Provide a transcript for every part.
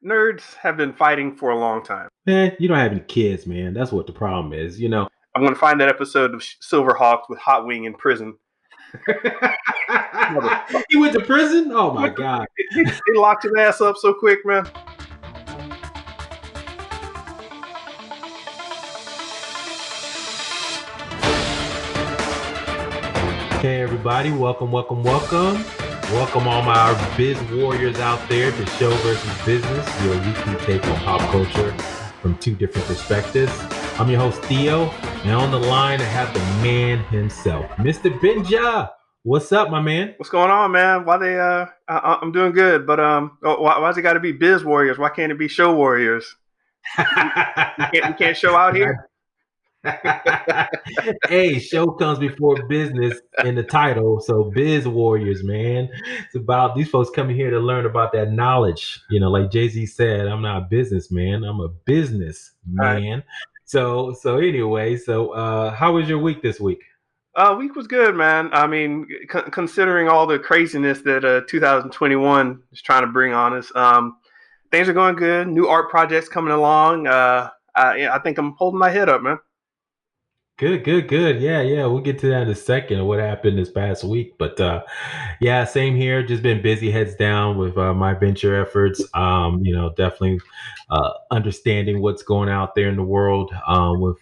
Nerds have been fighting for a long time. Man, you don't have any kids, man. That's what the problem is, I'm going to find that episode of Silverhawks with Hot Wing in prison. Motherfucker. He went to prison? Oh my God. They locked his ass up so quick, man. Hey everybody, welcome. Welcome all my biz warriors out there to Show versus Business, your weekly take on pop culture from two different perspectives. I'm your host Theo, and on the line I have the man himself, Mr. Benja. What's up, my man? What's going on, man? Why they? I'm doing good, but why's it got to be biz warriors? Why can't it be show warriors? We can't show out here. Hey, show comes before business in the title. So biz warriors, man. It's about these folks coming here to learn about that knowledge. Like Jay-Z said, I'm not a businessman, I'm a business Right. man. So anyway, how was your week this week? Week was good, man. I mean, considering all the craziness that 2021 is trying to bring on us, things are going good. New art projects coming along. I think I'm holding my head up, man. Good. Yeah. We'll get to that in a second. What happened this past week, but yeah, same here. Just been busy, heads down with my venture efforts. Definitely understanding what's going out there in the world. With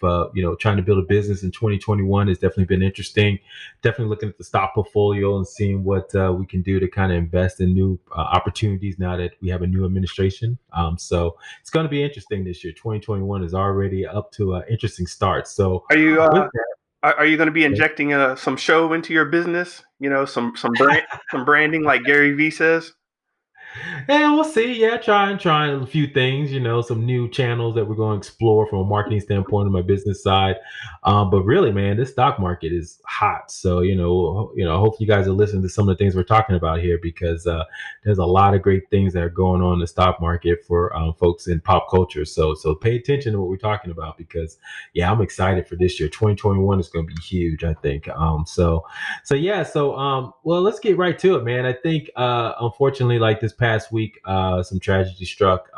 trying to build a business in 2021 has definitely been interesting. Definitely looking at the stock portfolio and seeing what we can do to kind of invest in new opportunities now that we have a new administration. So it's going to be interesting this year. 2021 is already up to an interesting start. So Are you with uh, are you going to be that, injecting some show into your business? You know, some branding, like Gary Vee says. yeah, we'll see. Yeah, trying a few things. Some new channels that we're going to explore from a marketing standpoint on my business side. But really, man, this stock market is hot. So hopefully you guys are listening to some of the things we're talking about here because there's a lot of great things that are going on in the stock market for folks in pop culture. So pay attention to what we're talking about because yeah, I'm excited for this year. 2021 is going to be huge, I think. Well, let's get right to it, man. I think unfortunately, like this past week, some tragedy struck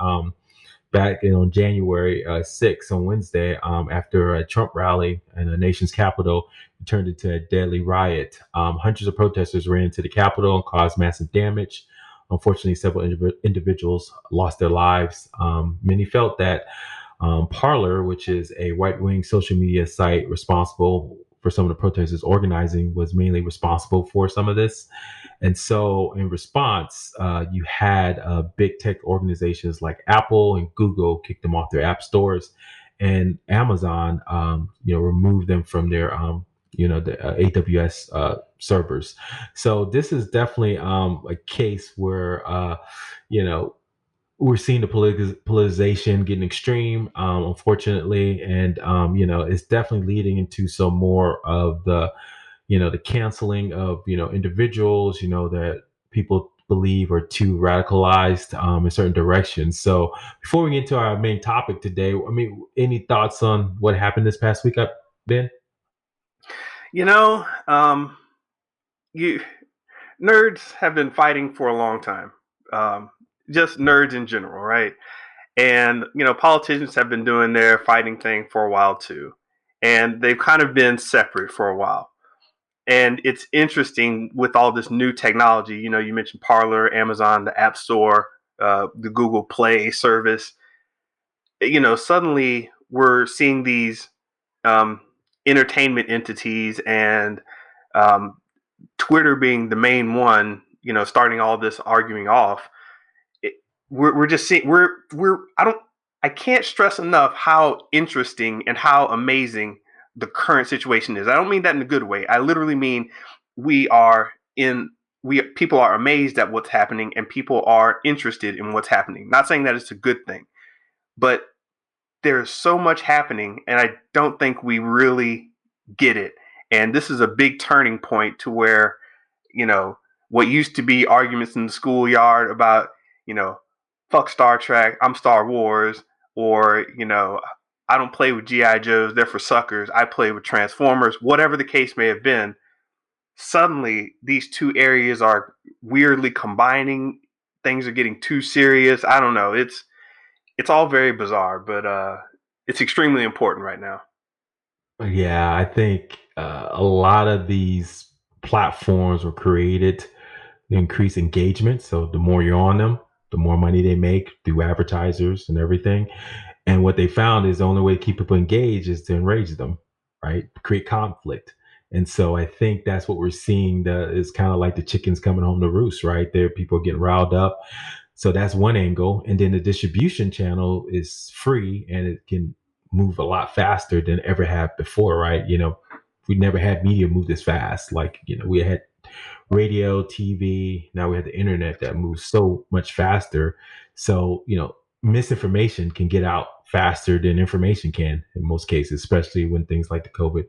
back on January 6th on Wednesday after a Trump rally in the nation's capital turned into a deadly riot. Hundreds of protesters ran into the Capitol and caused massive damage. Unfortunately, several individuals lost their lives. Many felt that Parler, which is a right-wing social media site responsible for some of the protesters organizing, was mainly responsible for some of this. And so, in response, you had big tech organizations like Apple and Google kick them off their app stores, and Amazon, removed them from their, the AWS servers. So this is definitely a case where, you know, we're seeing the politicization getting extreme, unfortunately, and it's definitely leading into some more of the canceling of individuals, that people believe are too radicalized in certain directions. So before we get into our main topic today, I mean, any thoughts on what happened this past week, Ben? You know, you nerds have been fighting for a long time. Um, just nerds in general, right? And politicians have been doing their fighting thing for a while too, and they've kind of been separate for a while. And it's interesting with all this new technology. You mentioned Parler, Amazon, the App Store, the Google Play service. Suddenly we're seeing these um, entertainment entities and um, Twitter being the main one. Starting all this arguing off. It, we're just seeing we're I can't stress enough how interesting and how amazing the current situation is. I don't mean that in a good way. I literally mean we are in we people are amazed at what's happening and people are interested in what's happening. Not saying that it's a good thing, but there's so much happening and I don't think we really get it. And this is a big turning point to where, you know, what used to be arguments in the schoolyard about, you know, fuck Star Trek, I'm Star Wars, or, I don't play with G.I. Joes, they're for suckers, I play with Transformers, whatever the case may have been. Suddenly, these two areas are weirdly combining. Things are getting too serious. I don't know. it's all very bizarre, but it's extremely important right now. Yeah, I think a lot of these platforms were created to increase engagement. So the more you're on them, the more money they make through advertisers and everything. And what they found is the only way to keep people engaged is to enrage them, right? Create conflict. And so I think that's what we're seeing. Is kind of like the chickens coming home to roost, right? There, people getting riled up. So that's one angle. And then the distribution channel is free and it can move a lot faster than ever have before, right? We never had media move this fast. Like, we had radio, TV. Now we have the internet that moves so much faster. So, misinformation can get out faster than information can in most cases, especially when things like the COVID,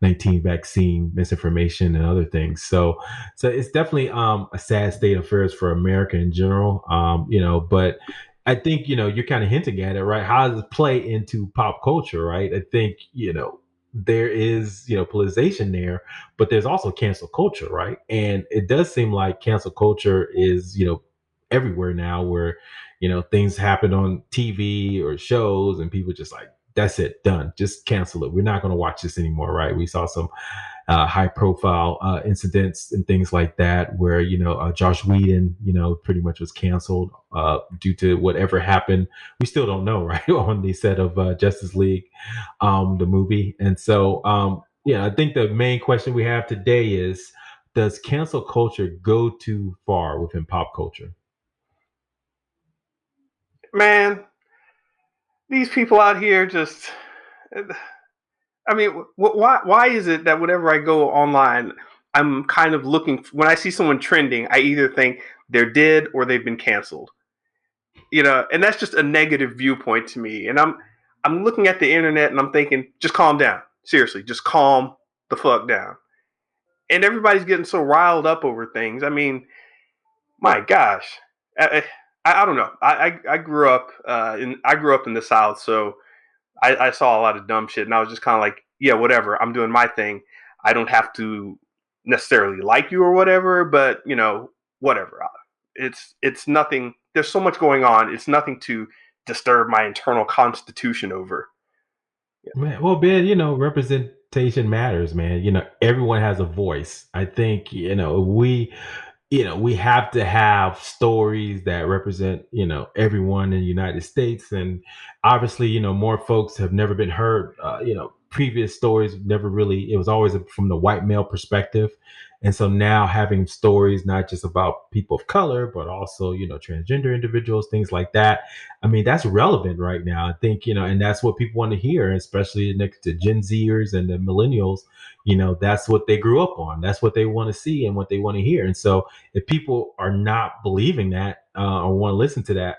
19 vaccine misinformation and other things. So it's definitely a sad state of affairs for America in general. But I think, you're kind of hinting at it, right? How does it play into pop culture, right? I think, there is, politicization there, but there's also cancel culture, right? And it does seem like cancel culture is, everywhere now where, things happen on TV or shows and people just like, that's it, done. Just cancel it. We're not going to watch this anymore, right? We saw some high profile incidents and things like that where, Josh Whedon, pretty much was canceled due to whatever happened. We still don't know, right? On the set of Justice League, the movie. And so, yeah, I think the main question we have today is, does cancel culture go too far within pop culture? Man, these people out here just. I mean, why is it that whenever I go online, I'm kind of looking when I see someone trending, I either think they're dead or they've been canceled. And that's just a negative viewpoint to me. And I'm looking at the internet and I'm thinking, just calm down. Seriously, just calm the fuck down. And everybody's getting so riled up over things. I mean, my gosh, I don't know. I grew up in the South, so I saw a lot of dumb shit, and I was just kind of like, yeah, whatever. I'm doing my thing. I don't have to necessarily like you or whatever, but whatever. It's nothing. There's so much going on. It's nothing to disturb my internal constitution over. Yeah. Man, well, Ben, representation matters, man. Everyone has a voice. I think, we have to have stories that represent, everyone in the United States. And obviously, more folks have never been heard. Previous stories never really, it was always from the white male perspective. And so now having stories, not just about people of color, but also, transgender individuals, things like that. I mean, that's relevant right now. I think, and that's what people want to hear, especially next to Gen Zers and the millennials. That's what they grew up on. That's what they want to see and what they want to hear. And so if people are not believing that or want to listen to that,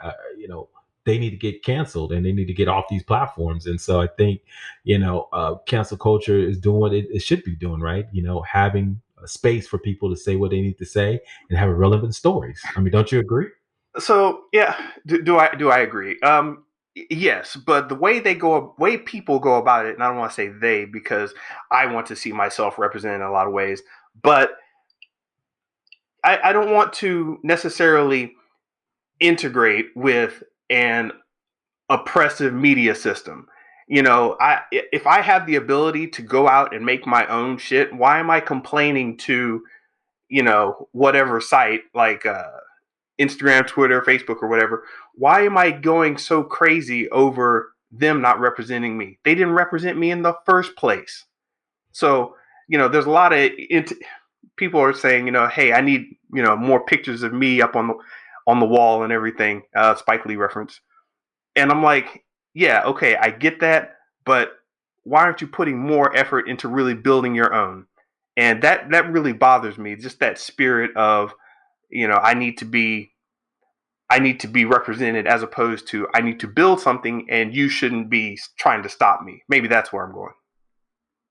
they need to get canceled and they need to get off these platforms. And so I think, cancel culture is doing what it should be doing, right? Having a space for people to say what they need to say and have relevant stories. I mean, don't you agree? So yeah, do I agree? Yes, but way people go about it, and I don't want to say they because I want to see myself represented in a lot of ways, but I don't want to necessarily integrate with an oppressive media system. If I have the ability to go out and make my own shit, why am I complaining to whatever site like Instagram, Twitter, Facebook, or whatever? Why am I going so crazy over them not representing me? They didn't represent me in the first place. So there's a lot of people are saying, hey, I need more pictures of me up on the wall and everything. Spike Lee reference. And I'm like, yeah, okay, I get that, but why aren't you putting more effort into really building your own? And that really bothers me. Just that spirit of, I need to be represented as opposed to I need to build something and you shouldn't be trying to stop me. Maybe that's where I'm going.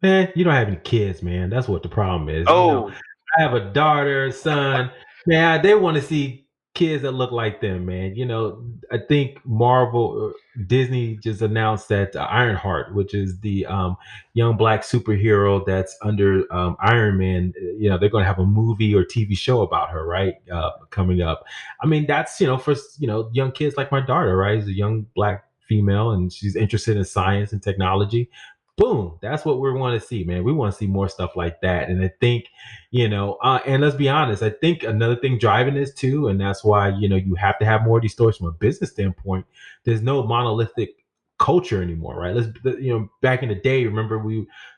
Man, you don't have any kids, man. That's what the problem is. Oh, I have a daughter, son. Man, they want to see kids that look like them, man. I think Disney just announced that Ironheart, which is the young black superhero that's under Iron Man, they're going to have a movie or TV show about her, right? Coming up. I mean, that's for young kids like my daughter, right? She's a young black female, and she's interested in science and technology. Boom, that's what we want to see, man. We want to see more stuff like that. And I think and let's be honest, I think another thing driving this too, and that's why you have to have more of these stories from a business standpoint. There's no monolithic culture anymore, right? Back in the day, remember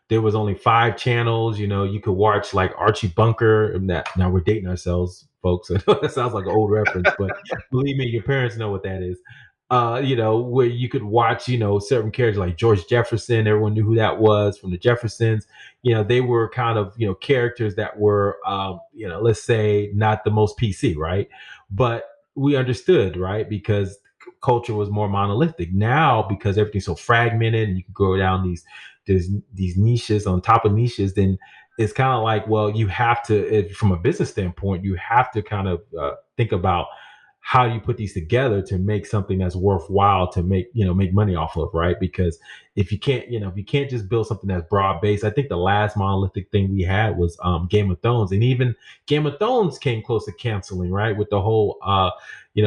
there was only 5 channels. You could watch like Archie Bunker. And that now we're dating ourselves, folks. I know that sounds like an old reference, but believe me, your parents know what that is. Where you could watch, certain characters like George Jefferson. Everyone knew who that was from the Jeffersons. They were kind of, characters that were, let's say not the most PC, right? But we understood, right? Because culture was more monolithic. Now, because everything's so fragmented and you can go down these niches on top of niches, then it's kind of like, well, you have to, from a business standpoint, you have to kind of think about how do you put these together to make something that's worthwhile to make money off of, right? Because if you can't just build something that's broad based. I think the last monolithic thing we had was Game of Thrones, and even Game of Thrones came close to canceling, right? With the whole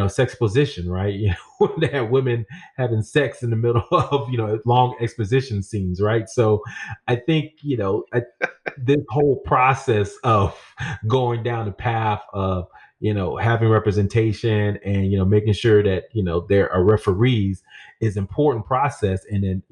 sex position, right? They had women having sex in the middle of long exposition scenes, right? So I think this whole process of going down the path of having representation and making sure that there are referees is important process. And then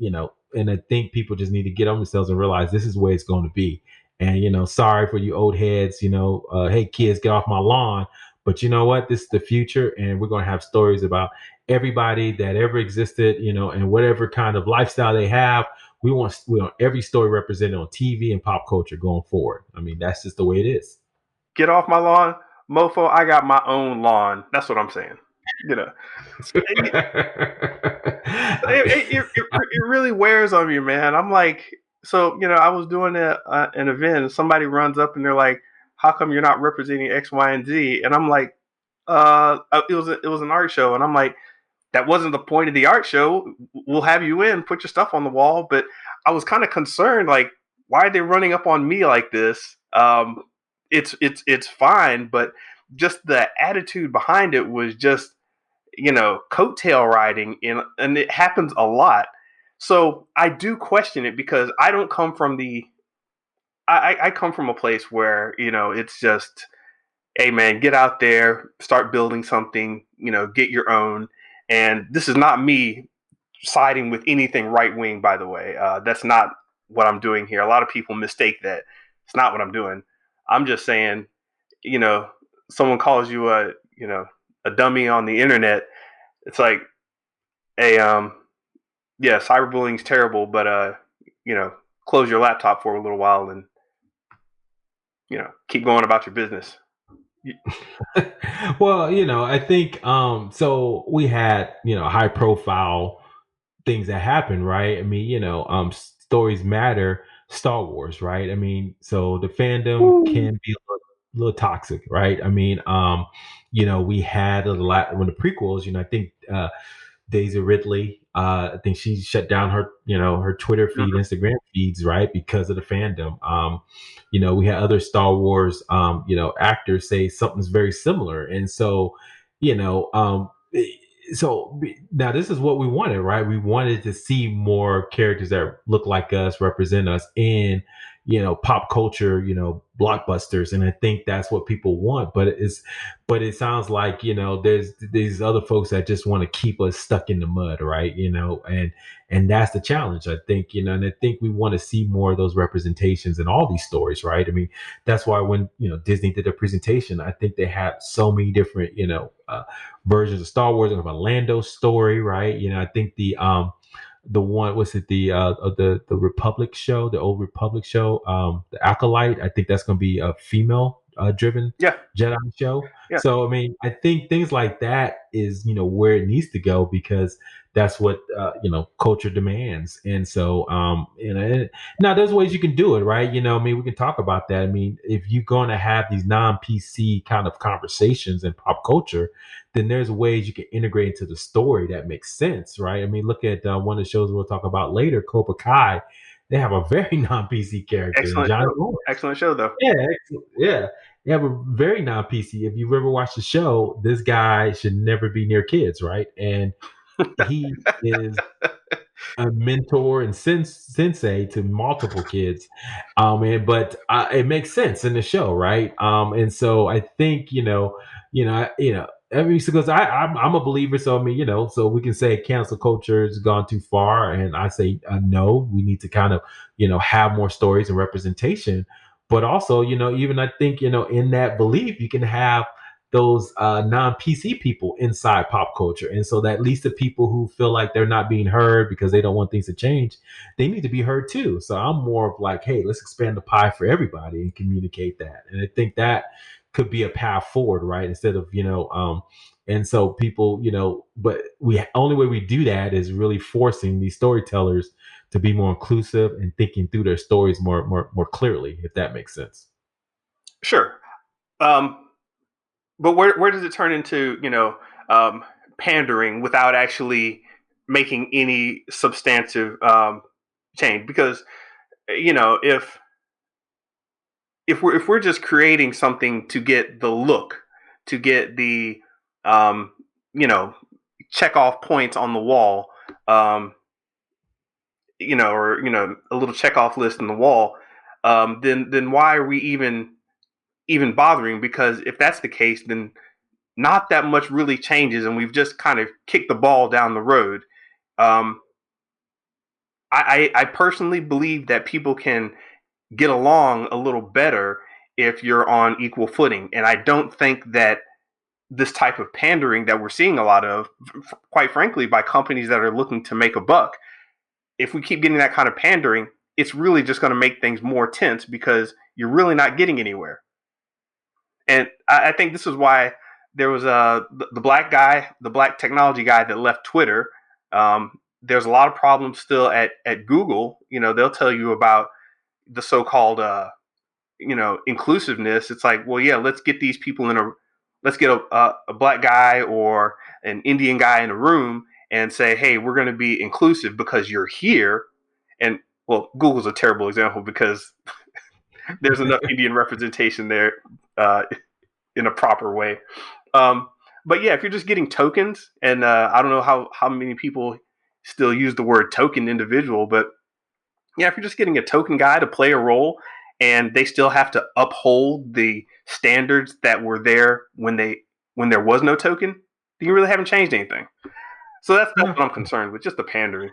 and I think people just need to get on themselves and realize this is where it's going to be. And sorry for you old heads, hey kids, get off my lawn. But you know what, this is the future, and we're going to have stories about everybody that ever existed, and whatever kind of lifestyle they have. We want every story represented on TV and pop culture going forward. I mean, that's just the way it is. Get off my lawn, mofo. I got my own lawn. That's what I'm saying. You know, it, it really wears on me, man. I'm like, so I was doing an event, and somebody runs up and they're like, "How come you're not representing X, Y, and Z?" And I'm like, it was an art show," and I'm like, that wasn't the point of the art show. We'll have you in, put your stuff on the wall. But I was kind of concerned, like, why are they running up on me like this? It's fine, but just the attitude behind it was just coattail riding, and it happens a lot. So I do question it because I don't come from I come from a place where it's just, hey man, get out there, start building something, get your own. And this is not me siding with anything right wing, by the way. That's not what I'm doing here. A lot of people mistake that. It's not what I'm doing. I'm just saying, you know, someone calls you a dummy on the internet. It's like, hey, yeah, cyberbullying's terrible, but close your laptop for a little while and keep going about your business. Well, I think so we had, high profile things that happen, right? I mean, stories matter. Star Wars, right? I mean, so the fandom can be a little toxic, right? I mean, we had a lot when the prequels, I think Daisy Ridley, I think she shut down her Twitter feed, Mhm. Instagram feeds, right, because of the fandom. We had other Star Wars, actors say something's very similar, and so, you know, um, now this is what we wanted, right? We wanted to see more characters that look like us, represent us in, pop culture, blockbusters, and I think that's what people want. But it sounds like there's these other folks that just want to keep us stuck in the mud, right? And that's the challenge, I think. And I think we want to see more of those representations in all these stories, right? I mean, that's why when Disney did their presentation, I think they had so many different versions of Star Wars and of a Lando story, right? I think the one was it the Republic show, the old Republic show, the Acolyte. I think that's going to be a female driven Yeah, Jedi show. yeah, So I mean, I think things like that is where it needs to go because that's what culture demands. And so now there's ways you can do it, right? I mean, we can talk about that. I mean, if you're going to have these non-PC kind of conversations in pop culture, then there's ways you can integrate into the story that makes sense, right? I mean, look at one of the shows we'll talk about later, Cobra Kai. They have a very non-PC character in excellent Johnny show. Lawrence. Excellent show, though. Yeah, excellent. Yeah. They have a very non-PC. If you've ever watched the show, this guy should never be near kids, right? And he is a mentor and sensei to multiple kids. But it makes sense in the show, right? And so I think every because I'm a believer. So I mean, so we can say cancel culture has gone too far, and I say no. We need to kind of have more stories and representation. But also, even I think in that belief, you can have those non-PC people inside pop culture. And so that leads to people who feel like they're not being heard because they don't want things to change. They need to be heard too. So I'm more of like, hey, let's expand the pie for everybody and communicate that. And I think that could be a path forward, right? Instead of, and so people, but we only way we do that is really forcing these storytellers to be more inclusive and thinking through their stories more clearly, if that makes sense. Sure. Um, but where does it turn into pandering without actually making any substantive change? Because if we're just creating something to get the look, to get the um, you know check off points on the wall, um, or a little check off list on the wall, then why are we even bothering? Because if that's the case, then not that much really changes, and we've just kind of kicked the ball down the road. Um, I personally believe that people can get along a little better if you're on equal footing, and I don't think that this type of pandering that we're seeing a lot of, quite frankly, by companies that are looking to make a buck, if we keep getting that kind of pandering, it's really just going to make things more tense because you're really not getting anywhere. And I think this is why there was the black guy, the black technology guy that left Twitter. There's a lot of problems still at Google. They'll tell you about the so-called inclusiveness. It's like, well, yeah, let's get a black guy or an Indian guy in a room and say, hey, we're going to be inclusive because you're here. And well, Google's a terrible example because there's enough Indian representation there uh, in a proper way. Um, but yeah, if you're just getting tokens, and I don't know how many people still use the word token individual, but yeah, if you're just getting a token guy to play a role, and they still have to uphold the standards that were there when there was no token, then you really haven't changed anything. So that's Yeah. what I'm concerned with, just the pandering.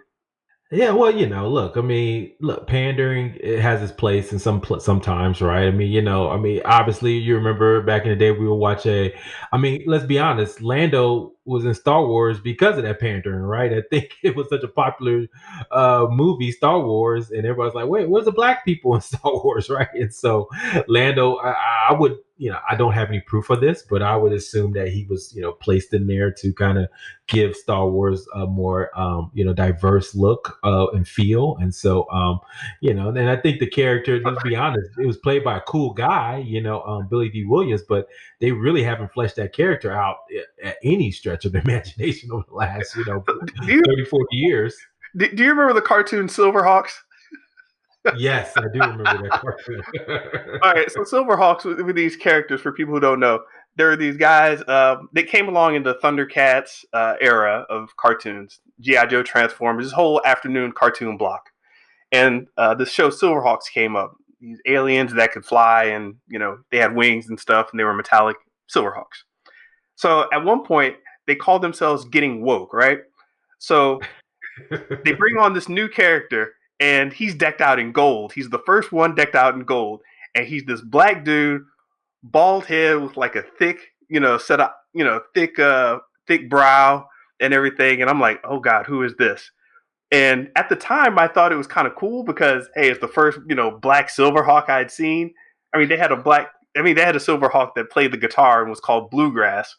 Yeah, well, look, I mean, look, pandering it has its place in sometimes, right? I mean, I mean, obviously, you remember back in the day we would watch I mean, let's be honest, Lando was in Star Wars because of that pandering, right? I think it was such a popular movie, Star Wars, and everybody's like, wait, where's the black people in Star Wars, right? And so Lando, I would, I don't have any proof of this, but I would assume that he was, placed in there to kind of give Star Wars a more diverse look and feel. And so and I think the character, let's be honest, it was played by a cool guy, Billy D. Williams, but they really haven't fleshed that character out at any stretch of the imagination over the last, Do you 30, 40 years. do you remember the cartoon Silverhawks? Yes, I do remember that cartoon. All right, so Silverhawks with these characters, for people who don't know, there are these guys that came along in the Thundercats era of cartoons, GI Joe, Transformers, this whole afternoon cartoon block, and this show Silverhawks came up. These aliens that could fly, and they had wings and stuff, and they were metallic Silverhawks. So at one point, they called themselves Getting Woke, right? So they bring on this new character, and he's decked out in gold. He's the first one decked out in gold, and he's this black dude, bald head with like a thick, set up, thick brow and everything. And I'm like, oh god, who is this? And at the time, I thought it was kind of cool because hey, it's the first, black Silverhawk I'd seen. I mean, they had a black I mean, they had a Silverhawk that played the guitar and was called Bluegrass.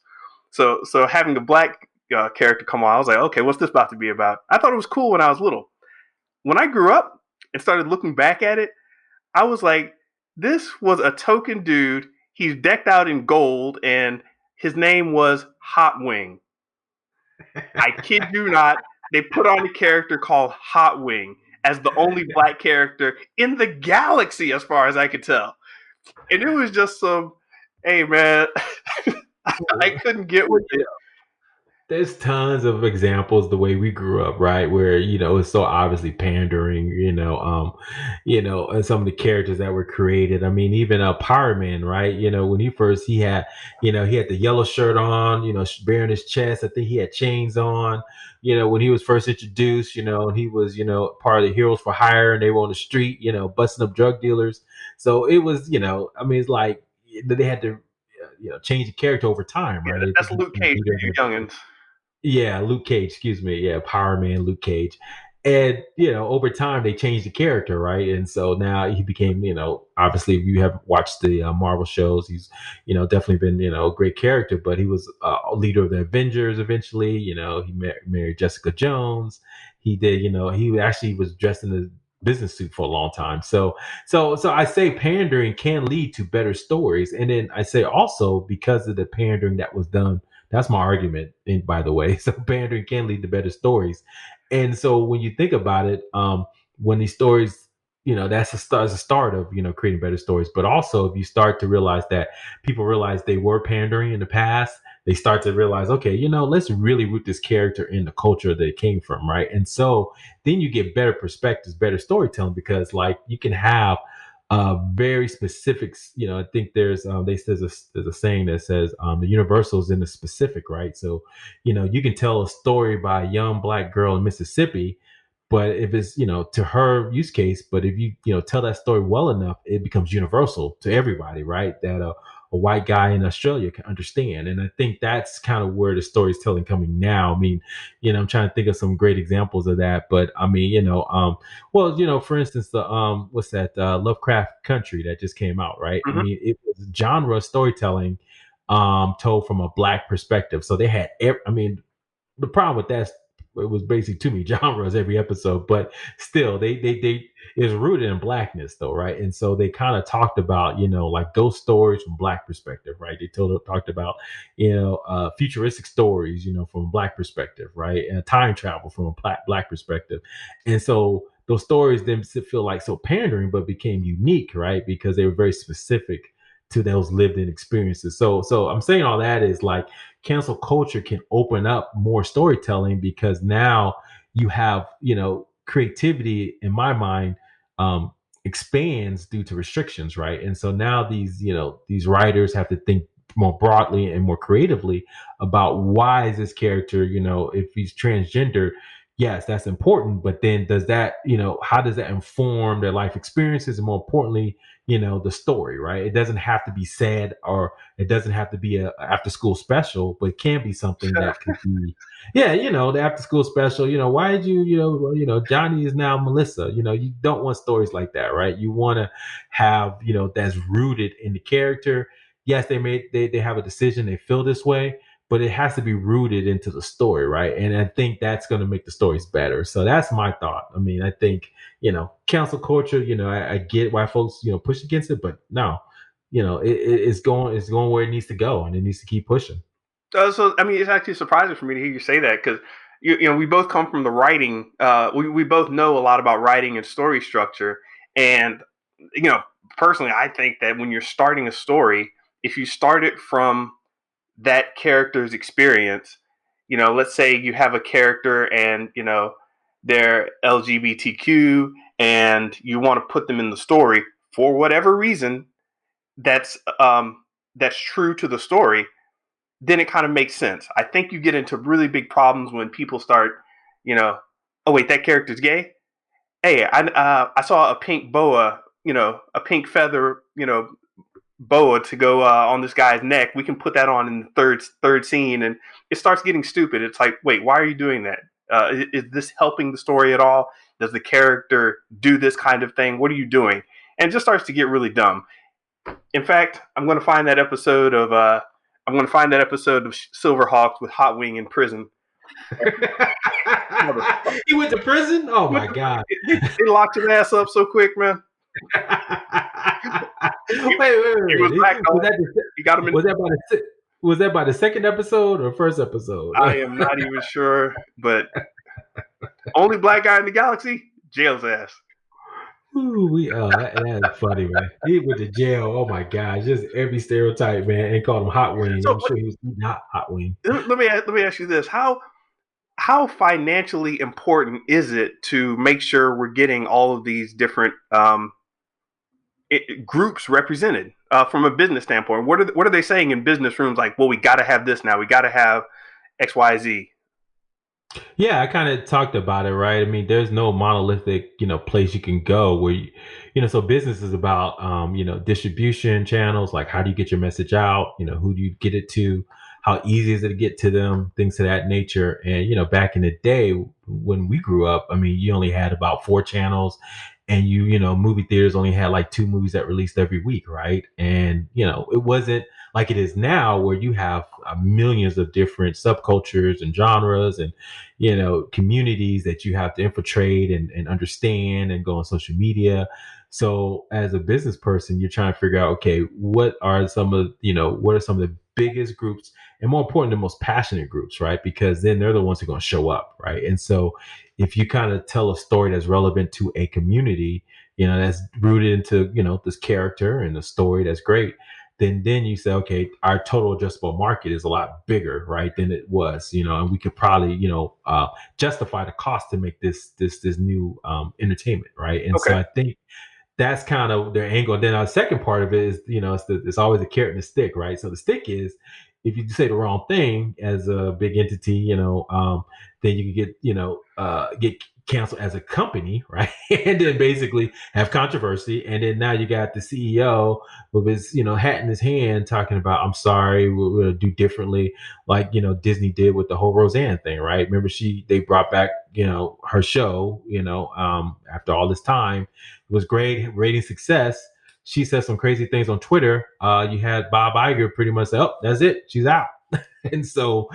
So having a black character come on, I was like, okay, what's this about to be about? I thought it was cool when I was little. When I grew up and started looking back at it, I was like, this was a token dude. He's decked out in gold, and his name was Hot Wing. I kid you not. They put on a character called Hot Wing as the only black character in the galaxy, as far as I could tell. And it was just some, hey man, I couldn't get with it. There's tons of examples the way we grew up, right? Where, it's so obviously pandering, and some of the characters that were created. I mean, even Power Man, right? When he had the yellow shirt on, bearing his chest. I think he had chains on, when he was first introduced, and he was, part of the Heroes for Hire, and they were on the street, busting up drug dealers. So it was, I mean, it's like they had to, change the character over time, Yeah, right? I that's think Luke Cage for you youngins. yeah, Luke Cage, excuse me. Yeah, Power Man, Luke Cage. And, over time they changed the character, right? And so now he became, obviously if you have watched the Marvel shows, he's, definitely been, a great character, but he was a leader of the Avengers eventually. He married Jessica Jones. He did, he actually was dressed in a business suit for a long time. So I say pandering can lead to better stories. And then I say also because of the pandering that was done, that's my argument, by the way. So pandering can lead to better stories. And so when you think about it, when these stories, that's a start of, creating better stories. But also if you start to realize that people realize they were pandering in the past, they start to realize, okay, let's really root this character in the culture that it came from, right? And so then you get better perspectives, better storytelling, because like you can have very specific. I think there's a saying that says the universal is in the specific, right? So, you can tell a story by a young black girl in Mississippi, but if it's to her use case, but if you tell that story well enough, it becomes universal to everybody, right? That a white guy in Australia can understand. And I think that's kind of where the storytelling coming now. I mean, I'm trying to think of some great examples of that, but I mean, well, for instance, the what's that Lovecraft Country that just came out, right? I Mm-hmm. mean, it was genre storytelling told from a black perspective. So they had I mean, the problem with that, it was basically too many genres every episode, but still they is rooted in blackness though, right? And so they kind of talked about, like ghost stories from black perspective, right? They talked about, futuristic stories, from a black perspective, right? And time travel from a black perspective. And so those stories didn't feel like so pandering, but became unique, right? Because they were very specific to those lived in experiences. So I'm saying all that is like cancel culture can open up more storytelling because now you have, creativity in my mind um, expands due to restrictions, right? And so now these writers have to think more broadly and more creatively about why is this character, if he's transgender, yes, that's important, but then does that, how does that inform their life experiences, and more importantly, the story, right? It doesn't have to be sad, or it doesn't have to be a after school special, but it can be something that could be, yeah, the after school special. Why did you, Johnny is now Melissa. You don't want stories like that, right? You want to have, that's rooted in the character. Yes, they have a decision, they feel this way, but it has to be rooted into the story, right? And I think that's going to make the stories better. So that's my thought. I mean, I think, cancel culture, I get why folks, push against it, but no, it's going where it needs to go, and it needs to keep pushing. So I mean, it's actually surprising for me to hear you say that because we both come from the writing. We both know a lot about writing and story structure, and you know, personally, I think that when you're starting a story, if you start it from that character's experience, let's say you have a character and they're LGBTQ, and you want to put them in the story for whatever reason that's that's true to the story, then it kind of makes sense. I think you get into really big problems when people start, you know, oh wait, that character's gay. Hey, I saw a pink boa, a pink feather, boa to go on this guy's neck. We can put that on in the third scene, and it starts getting stupid. It's like, wait, why are you doing that? Is this helping the story at all? Does the character do this kind of thing? What are you doing? And it just starts to get really dumb. In fact, I'm going to find that episode of Silverhawks with Hot Wing in prison. Motherfucker. He went to prison. Oh my god! They locked his ass up so quick, man. Wait a He was minute. back though. He got him in. Was that by the second episode or first episode? I am not even sure, but only black guy in the galaxy, jail's ass. That's funny, man. He went to jail. Oh my god, just every stereotype, man, and called him hot wing. So I'm sure he was eating hot wing. let me ask you this: how financially important is it to make sure we're getting all of these different groups represented from a business standpoint? What are they saying in business rooms? Like, well, we got to have this now. We got to have X, Y, Z. Yeah, I kind of talked about it, right? I mean, there's no monolithic, place you can go where so business is about, distribution channels, like how do you get your message out? Who do you get it to? How easy is it to get to them? Things of that nature. And, back in the day when we grew up, I mean, you only had about four channels and movie theaters only had like two movies that released every week, right? And, it wasn't like it is now where you have millions of different subcultures and genres and communities that you have to infiltrate and understand and go on social media. So as a business person, you're trying to figure out, okay, what are some of the biggest groups and more important, the most passionate groups, right? Because then they're the ones who are going to show up, right? And so if you kind of tell a story that's relevant to a community, that's rooted into, this character and the story that's great, then you say, okay, our total addressable market is a lot bigger, right, than it was, and we could probably, justify the cost to make this new entertainment, right? And so Okay. I think that's kind of their angle. And then our second part of it is, it's always a carrot and a stick, right? So the stick is if you say the wrong thing as a big entity, then you can get, get canceled as a company, right? And then basically have controversy. And then now you got the CEO with his, hat in his hand talking about, I'm sorry, we're going to do differently. Like, Disney did with the whole Roseanne thing, right? Remember they brought back, her show, after all this time. It was great, rating success. She said some crazy things on Twitter. You had Bob Iger pretty much say, "Oh, that's it, she's out," and so,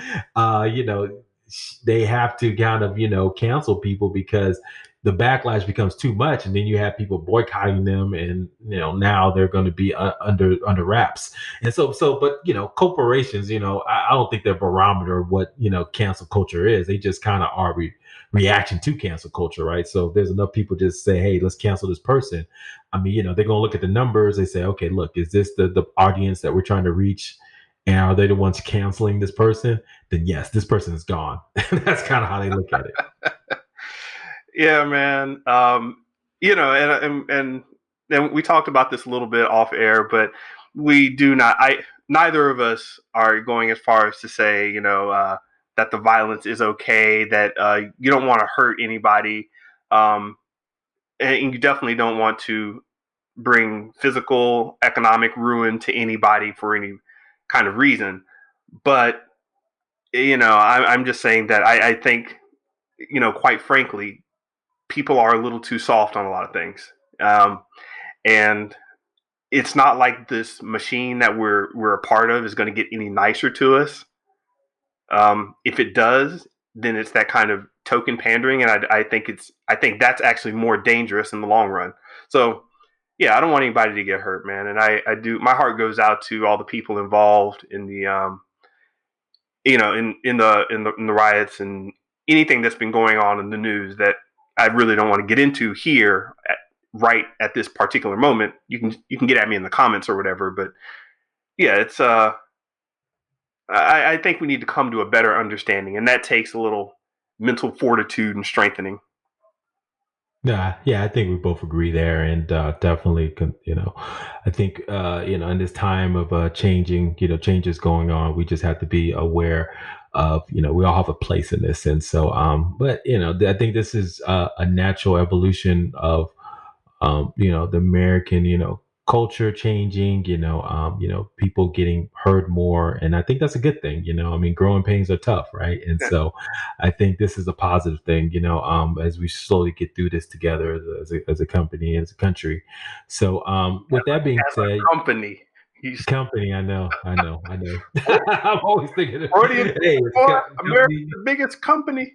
they have to kind of cancel people because the backlash becomes too much, and then you have people boycotting them, and now they're going to be under wraps. And but corporations, I don't think they're a barometer of what cancel culture is. They just kind of are reaction to cancel culture, right? So if there's enough people just say, hey, let's cancel this person, I mean, they're going to look at the numbers. They say, okay, look, is this the audience that we're trying to reach? And are they the ones canceling this person? Then yes, this person is gone. That's kind of how they look at it. Yeah, man. And we talked about this a little bit off air, but we do not. Neither of us are going as far as to say, that the violence is okay. That you don't want to hurt anybody, and you definitely don't want to bring physical, economic ruin to anybody for any kind of reason. But I'm just saying that I think, quite frankly, people are a little too soft on a lot of things, and it's not like this machine that we're a part of is going to get any nicer to us. If it does, then it's that kind of token pandering, and I think that's actually more dangerous in the long run. So yeah, I don't want anybody to get hurt, man, and I do. My heart goes out to all the people involved in the in the riots and anything that's been going on in the news that I really don't want to get into here right at this particular moment. You can get at me in the comments or whatever, but yeah, it's I think we need to come to a better understanding, and that takes a little mental fortitude and strengthening. Yeah, I think we both agree there, and definitely, I think in this time of changing, changes going on, we just have to be aware of, we all have a place in this, and so, but I think this is a natural evolution of, the American, culture changing, people getting heard more. And I think that's a good thing. I mean, growing pains are tough, right? And Yeah. so I think this is a positive thing, as we slowly get through this together as a company, as a country. So with that being As a said, company. You company, I know. What I'm always thinking, what do you hey, it's for? America's company. the biggest company.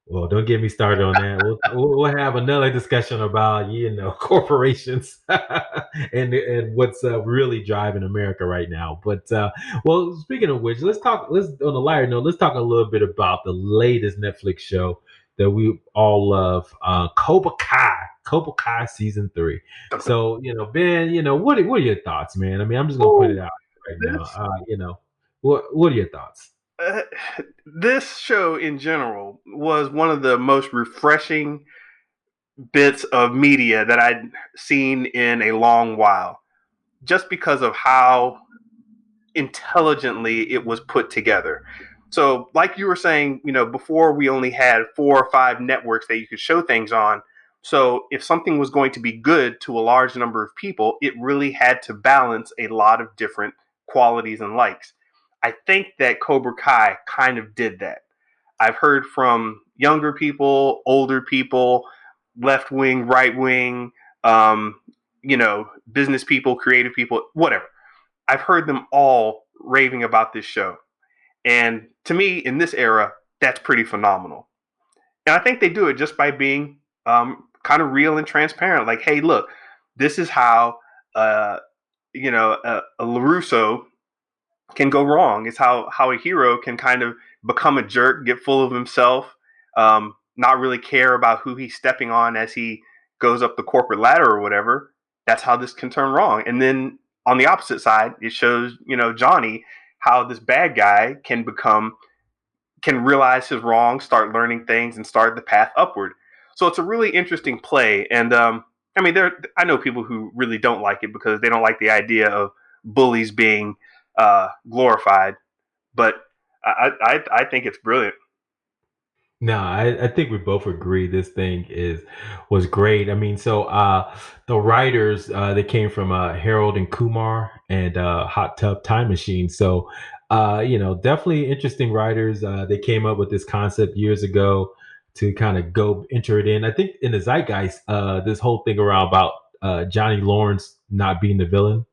Well, don't get me started on that. We'll have another discussion about corporations and what's really driving America right now. But well, speaking of which, let's on a lighter note, let's talk a little bit about the latest Netflix show that we all love, Cobra Kai. Cobra Kai season 3. So Ben, what are your thoughts, man? I mean, I'm just gonna put Ooh, it out right now. this What are your thoughts? uh, this show in general was one of the most refreshing bits of media that I'd seen in a long while, just because of how intelligently it was put together. So, like you were saying, before we only had 4 or 5 networks that you could show things on. So, if something was going to be good to a large number of people, it really had to balance a lot of different qualities and likes. I think that Cobra Kai kind of did that. I've heard from younger people, older people, left wing, right wing, business people, creative people, whatever. I've heard them all raving about this show. And to me, in this era, that's pretty phenomenal. And I think they do it just by being kind of real and transparent. Like, hey, look, this is how uh, a LaRusso can go wrong. It's how a hero can kind of become a jerk, get full of himself, not really care about who he's stepping on as he goes up the corporate ladder or whatever. That's how this can turn wrong. And then on the opposite side, it shows Johnny how this bad guy can realize his wrong, start learning things, and start the path upward. So it's a really interesting play. And I mean, I know people who really don't like it because they don't like the idea of bullies being glorified. But I think it's brilliant. No, I think we both agree this thing was great. I mean, so the writers they came from Harold and Kumar and Hot Tub Time Machine. So definitely interesting writers. They came up with this concept years ago to kind of go enter it in. I think in the zeitgeist, this whole thing around about Johnny Lawrence not being the villain.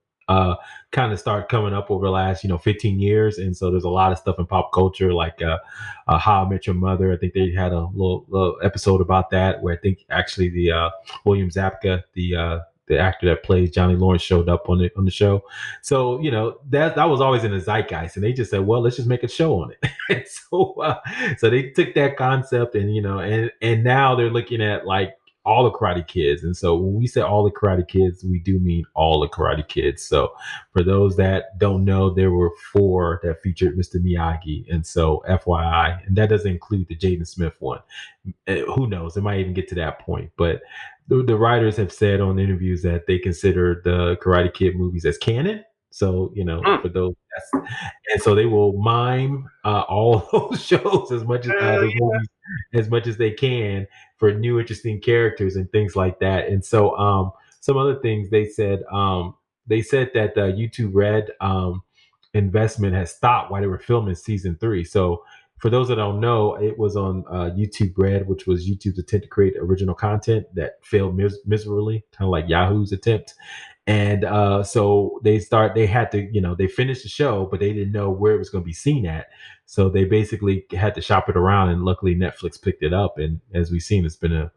Kind of start coming up over the last 15 years, and so there's a lot of stuff in pop culture like How I Met Your Mother. I think they had a little episode about that where I think actually the William Zabka, the actor that plays Johnny Lawrence, showed up on the show. So that was always in the zeitgeist, and they just said, well, let's just make a show on it. And so they took that concept, and and now they're looking at like all the Karate Kids. And so when we say all the Karate Kids, we do mean all the Karate Kids. So for those that don't know, there were 4 that featured Mr. Miyagi. And so FYI, and that doesn't include the Jaden Smith one. Who knows? It might even get to that point. But the writers have said on interviews that they consider the Karate Kid movies as canon. So, Mm. for those, and so they will mime all those shows as much as those Yeah. movies as much as they can for new interesting characters and things like that. And so some other things they said that the YouTube Red investment has stopped while they were filming season 3. So for those that don't know, it was on YouTube Red, which was YouTube's attempt to create original content that failed miserably, kind of like Yahoo's attempt. And so they had to, they finished the show, but they didn't know where it was going to be seen at. So they basically had to shop it around, and luckily Netflix picked it up. And as we've seen, it's been a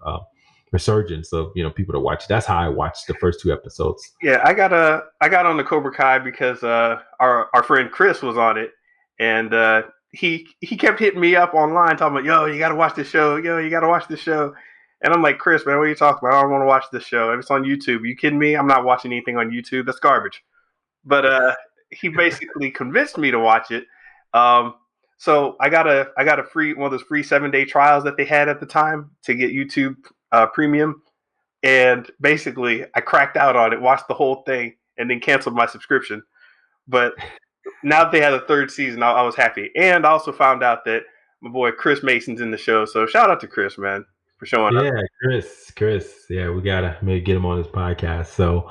resurgence of people to watch. That's how I watched the first 2 episodes. Yeah, I got on the Cobra Kai because our friend Chris was on it, and he kept hitting me up online talking about, yo, you got to watch this show, yo, you got to watch this show. And I'm like, Chris, man, what are you talking about? I don't want to watch this show. It's on YouTube. Are you kidding me? I'm not watching anything on YouTube. That's garbage. But he basically convinced me to watch it. Um, so I got a free one of those free 7-day trials that they had at the time to get YouTube Premium, and basically I cracked out on it, watched the whole thing, and then canceled my subscription. But now that they had a third season, I was happy, and I also found out that my boy Chris Mason's in the show. So shout out to Chris, man, for showing up. Yeah, Chris, yeah, we gotta maybe get him on this podcast. So,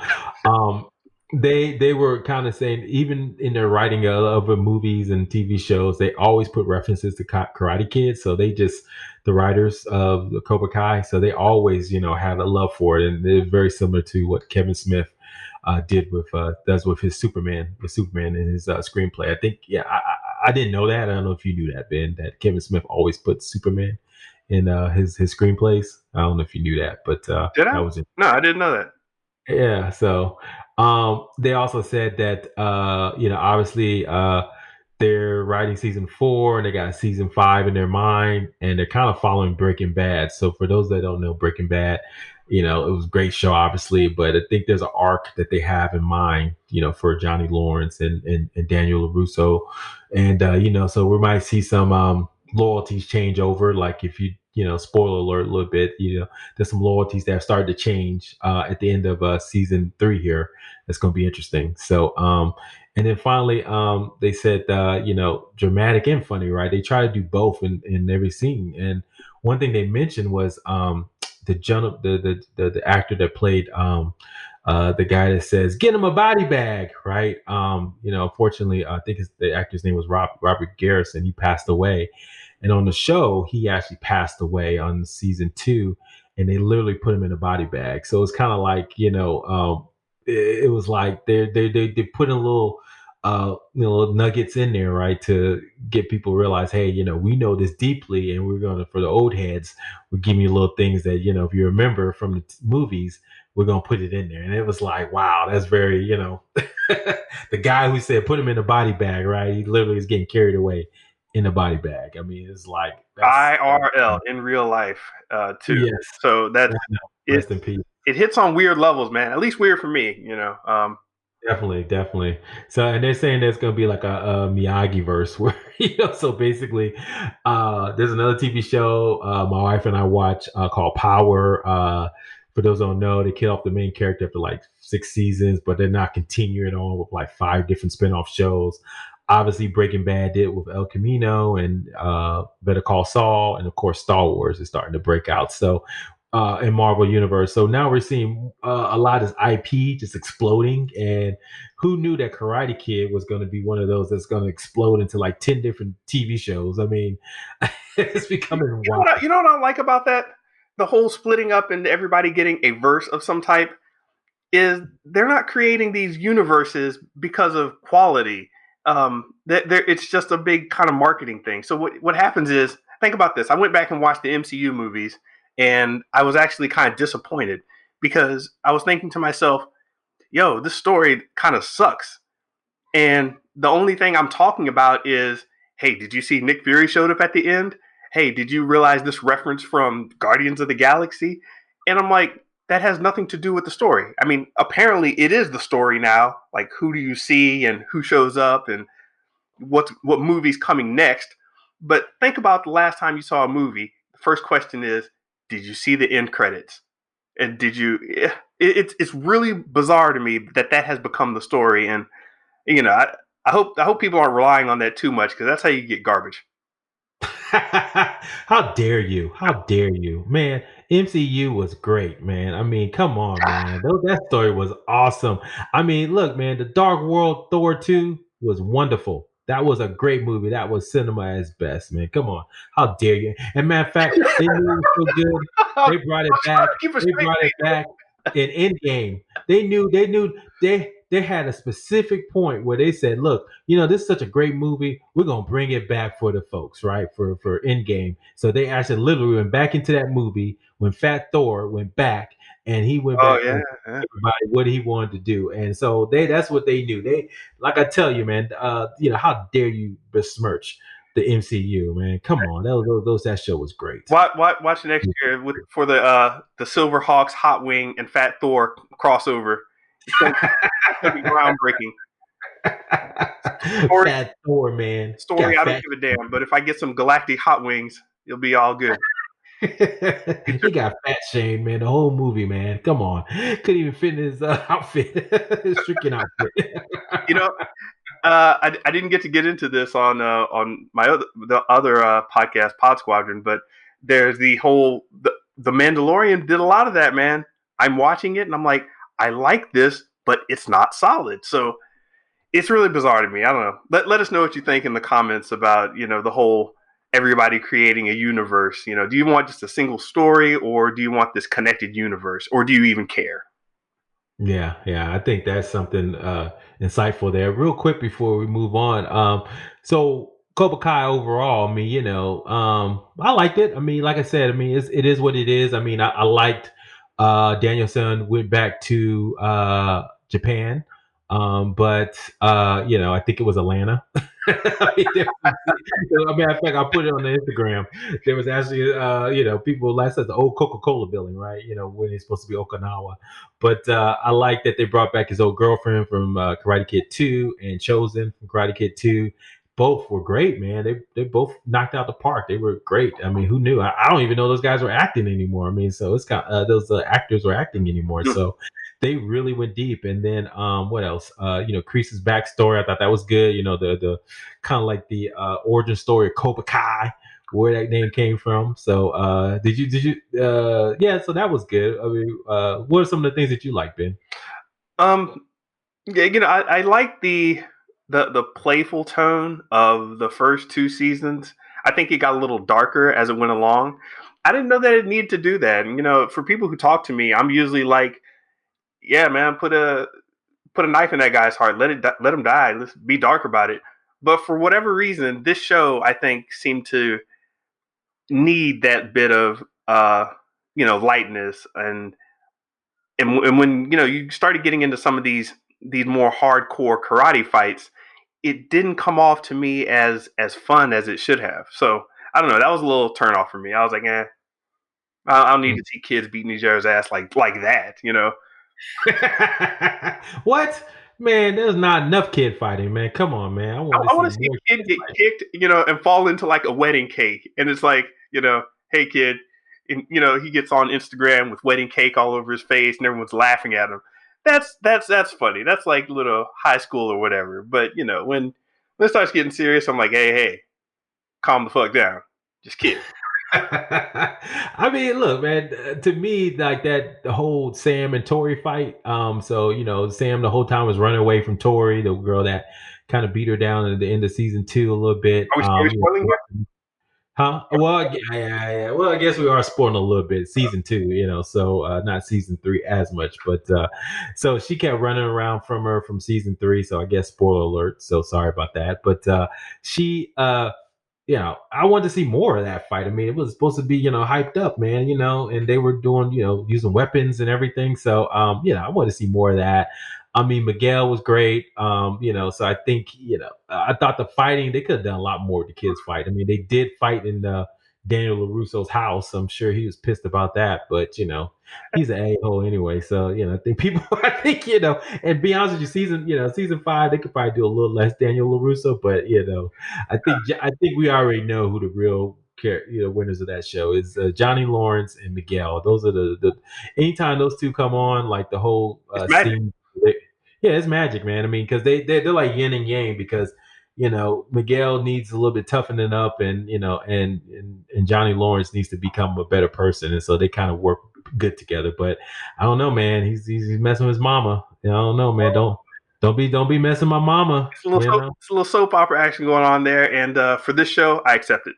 They were kind of saying, even in their writing of movies and TV shows, they always put references to Karate Kid. So they just, the writers of the Cobra Kai, so they always, had a love for it, and they're very similar to what Kevin Smith did with does with his Superman in his screenplay. I think, yeah, I didn't know that. I don't know if you knew that, Ben, that Kevin Smith always puts Superman in his screenplays. I don't know if you knew that, but Did that I? was No, I didn't know that. yeah. So they also said that obviously they're writing season 4 and they got season 5 in their mind, and they're kind of following Breaking Bad. So for those that don't know Breaking Bad, it was a great show, obviously, but I think there's an arc that they have in mind, for Johnny Lawrence and Daniel LaRusso, and so we might see some loyalties change over. Like if spoiler alert a little bit, there's some loyalties that have started to change at the end of season 3 here. That's going to be interesting. So, and then finally, they said, dramatic and funny, right? They try to do both in every scene. And one thing they mentioned was the actor that played the guy that says, "Get him a body bag," right? Unfortunately, I think the actor's name was Robert Garrison. He passed away, and on the show, he actually passed away on season 2, and they literally put him in a body bag. So it's kind of like, it was like they put in little nuggets in there, right, to get people to realize, hey, we know this deeply, and we're gonna, for the old heads, we're giving you little things that, if you remember from the movies, we're gonna put it in there. And it was like, wow, that's very, the guy who said put him in a body bag, right? He literally is getting carried away in a body bag. I mean, it's like that's IRL in real life too. yes. So that it Rest in peace. it hits on weird levels, man. At least weird for me, Definitely, definitely. So, and they're saying there's going to be like a Miyagi verse where, so basically, there's another TV show my wife and I watch called Power. For those who don't know, they kill off the main character after like 6 seasons, but they're not continuing on with like 5 different spinoff shows. Obviously, Breaking Bad did with El Camino and Better Call Saul, and of course, Star Wars is starting to break out. So, in Marvel Universe. So now we're seeing a lot of IP just exploding. And who knew that Karate Kid was going to be one of those that's going to explode into like 10 different TV shows? I mean, it's becoming wild. You know what I like about that? The whole splitting up and everybody getting a verse of some type is they're not creating these universes because of quality. It's just a big kind of marketing thing. So what happens is, think about this. I went back and watched the MCU movies, and I was actually kind of disappointed because I was thinking to myself, "Yo, this story kind of sucks." And the only thing I'm talking about is, "Hey, did you see Nick Fury showed up at the end? Hey, did you realize this reference from Guardians of the Galaxy?" And I'm like, that has nothing to do with the story. I mean, apparently it is the story now. Like, who do you see and who shows up and what movie's coming next. But think about the last time you saw a movie. The first question is, did you see the end credits? And did you? It's really bizarre to me that has become the story. And I hope people aren't relying on that too much because that's how you get garbage. How dare you? How dare you, man? MCU was great, man. I mean, come on, man. That story was awesome. I mean, look, man, the Dark World Thor 2 was wonderful. That was a great movie. That was cinema at its best, man. Come on. How dare you? And matter of fact, they knew it was so good. They brought it back. Keep it They straight. brought it back in Endgame. They knew they had a specific point where they said, look, this is such a great movie. We're gonna bring it back for the folks, right? For Endgame. So they actually literally went back into that movie when Fat Thor went back, and he went Oh back yeah, and yeah. everybody what he wanted to do. And so that's what they knew. They, like I tell you, man, how dare you besmirch the MCU, man? Come on. That show was great. Watch next year for the Silver Hawks, Hot Wing, and Fat Thor crossover. It's gonna be groundbreaking. Story, Fat Thor, man. story, Got I don't fat. give a damn. But if I get some galactic hot wings, it'll be all good. He got fat shamed, man. The whole movie, man. Come on, couldn't even fit in his outfit, his freaking outfit. You know, I didn't get into this on my the other podcast, Pod Squadron, but there's the Mandalorian did a lot of that, man. I'm watching it and I'm like, I like this, but it's not solid. So it's really bizarre to me. I don't know. Let us know what you think in the comments about, the whole everybody creating a universe. Do you want just a single story, or do you want this connected universe, or do you even care? Yeah, yeah, I think that's something insightful there. Real quick before we move on, so Cobra Kai overall, I mean, I liked it. I mean, like I said, I mean, it is what it is. I mean, I liked Danielson went back to Japan, but I think it was Atlanta. I mean, a matter of fact, I put it on the Instagram. There was actually, people last at the old Coca-Cola building, right? When it's supposed to be Okinawa. But I like that they brought back his old girlfriend from Karate Kid 2 and Chosen from Karate Kid 2. Both were great, man. They both knocked out the park. They were great. I mean, who knew? I don't even know those guys were acting anymore. I mean, so it's got those actors were acting anymore. So they really went deep. And then what else? Kreese's backstory. I thought that was good. The kind of like the origin story of Cobra Kai, where that name came from. So yeah, so that was good. I mean, what are some of the things that you like, Ben? Um, yeah, I like the playful tone of the first two seasons. I think it got a little darker as it went along. I didn't know that it needed to do that. And for people who talk to me, I'm usually like, yeah, man, put a knife in that guy's heart. Let him die. Let's be dark about it. But for whatever reason, this show I think seemed to need that bit of lightness, and when you started getting into some of these more hardcore karate fights, it didn't come off to me as fun as it should have. So I don't know. That was a little turn off for me. I was like, I don't need to see kids beating each other's ass like that. What? Man, there's not enough kid fighting, man. Come on, man. I want to I see want to see more a kid kid get fighting. kicked, and fall into like a wedding cake, and it's like, hey kid, and he gets on Instagram with wedding cake all over his face, and everyone's laughing at him. That's funny. That's like little high school or whatever. But when it starts getting serious, I'm like, hey, calm the fuck down. Just kidding. I mean, look, man. To me, like that the whole Sam and Tori fight. So Sam the whole time was running away from Tori, the girl that kind of beat her down at the end of season 2 a little bit. Are we spoiling here? Huh? Well, yeah. Well, I guess we are spoiling a little bit. Season 2, so not season 3 as much, but so she kept running around from her from season 3. So I guess spoiler alert. So sorry about that. But she I wanted to see more of that fight. I mean, it was supposed to be, hyped up, man, and they were doing, using weapons and everything. So, I wanted to see more of that. I mean, Miguel was great. So I think, I thought the fighting, they could have done a lot more with the kids fight. I mean, they did fight in Daniel LaRusso's house. I'm sure he was pissed about that, but, he's an a-hole anyway. So, I think people, I think, and be honest with you, season 5, they could probably do a little less Daniel LaRusso, but, I think we already know who the real winners of that show is. Johnny Lawrence and Miguel. Those are the anytime those two come on, like the whole It's magic. scene. Yeah, it's magic, man. I mean, because they're like yin and yang. Because Miguel needs a little bit toughening up, and and Johnny Lawrence needs to become a better person, and so they kind of work good together. But I don't know, man. He's messing with his mama. I don't know, man. Don't be messing my mama. It's a little soap opera action going on there, and for this show, I accept it.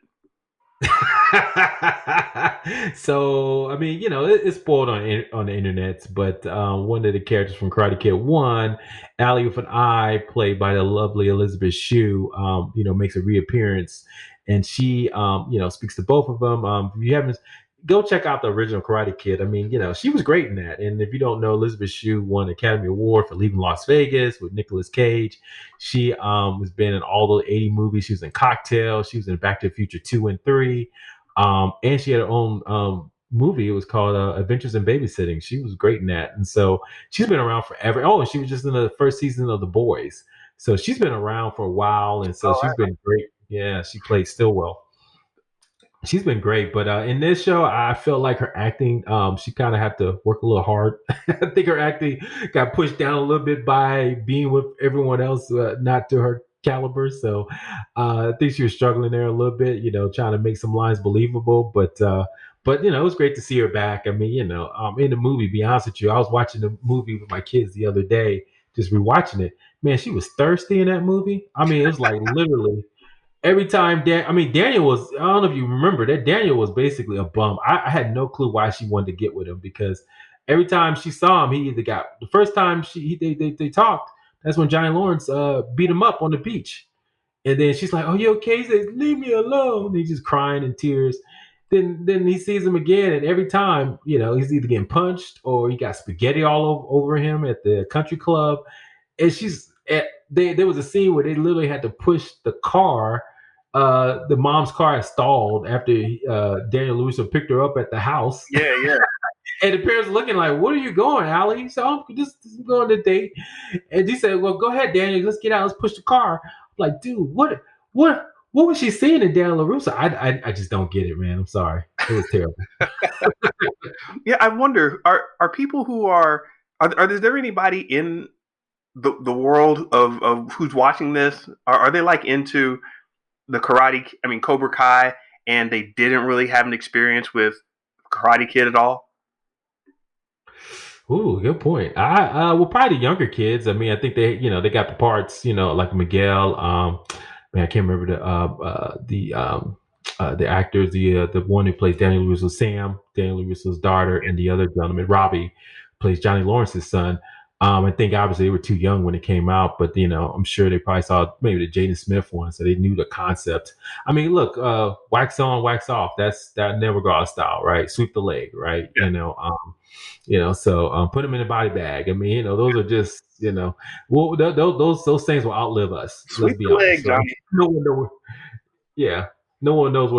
So I mean, it's spoiled on the internet, but one of the characters from Karate Kid 1, Allie with an I, played by the lovely Elizabeth Shue, makes a reappearance, and she speaks to both of them. If you haven't, go check out the original Karate Kid. I mean, she was great in that. And if you don't know, Elizabeth Shue won an Academy Award for Leaving Las Vegas with Nicolas Cage. She has been in all the 80 movies. She was in Cocktail. She was in Back to the Future 2 and 3. And she had her own movie. It was called Adventures in Babysitting. She was great in that. And so she's been around forever. Oh, and she was just in the first season of The Boys. So she's been around for a while. And so she's been great. Yeah, she played Stillwell. She's been great, but in this show, I felt like her acting, she kind of had to work a little hard. I think her acting got pushed down a little bit by being with everyone else, not to her caliber. So I think she was struggling there a little bit, trying to make some lines believable. But But it was great to see her back. I mean, in the movie. Be honest with you, I was watching the movie with my kids the other day, just rewatching it. Man, she was thirsty in that movie. I mean, it was like literally every time. Daniel was. I don't know if you remember that Daniel was basically a bum. I had no clue why she wanted to get with him because every time she saw him, he either got the first time they talked. That's when Johnny Lawrence beat him up on the beach. And then she's like, "Oh, you okay?" He says, "Leave me alone." And he's just crying in tears. Then he sees him again, and every time, he's either getting punched or he got spaghetti all over him at the country club. And there was a scene where they literally had to push the car. The mom's car had stalled after Daniel LaRusso picked her up at the house. Yeah, yeah. And the parents were looking like, "What are you going, Allie?" He said, "I'm just going to date." And he said, "Well, go ahead, Daniel. Let's get out. Let's push the car." I'm like, dude, what was she seeing in Daniel LaRusso? I just don't get it, man. I'm sorry. It was terrible. Yeah, I wonder, are people who are is there anybody in the world of who's watching this? Are they like into the karate? I mean, Cobra Kai, and they didn't really have an experience with Karate Kid at all. Ooh, good point. Well, probably the younger kids. I mean, I think they got the parts, like Miguel. Man, I can't remember the actors. The one who plays Daniel LaRusso, Sam, Daniel LaRusso's daughter, and the other gentleman, Robbie, plays Johnny Lawrence's son. I think obviously they were too young when it came out, but I'm sure they probably saw maybe the Jaden Smith one, so they knew the concept. I mean, look, wax on, wax off. That's that never go out style, right? Sweep the leg, right? Yeah. So put them in a body bag. I mean, those are just, well, those things will outlive us. Let's Sweep be the leg, honest, right? Johnny. No one knows. Yeah, no one knows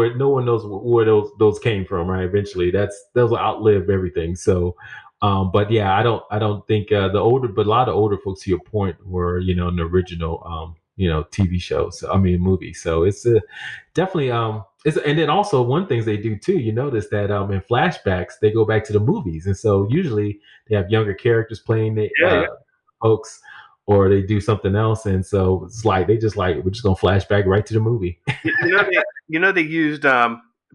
where those came from, right? Eventually, those will outlive everything. So, but yeah, I don't think but a lot of older folks, to your point, were in the original TV shows. I mean, movies. So it's definitely and then also one things they do too. You notice that in flashbacks they go back to the movies, and so usually they have younger characters playing the Yeah, yeah. folks, or they do something else, and so it's like they just like we're just gonna flashback right to the movie. They used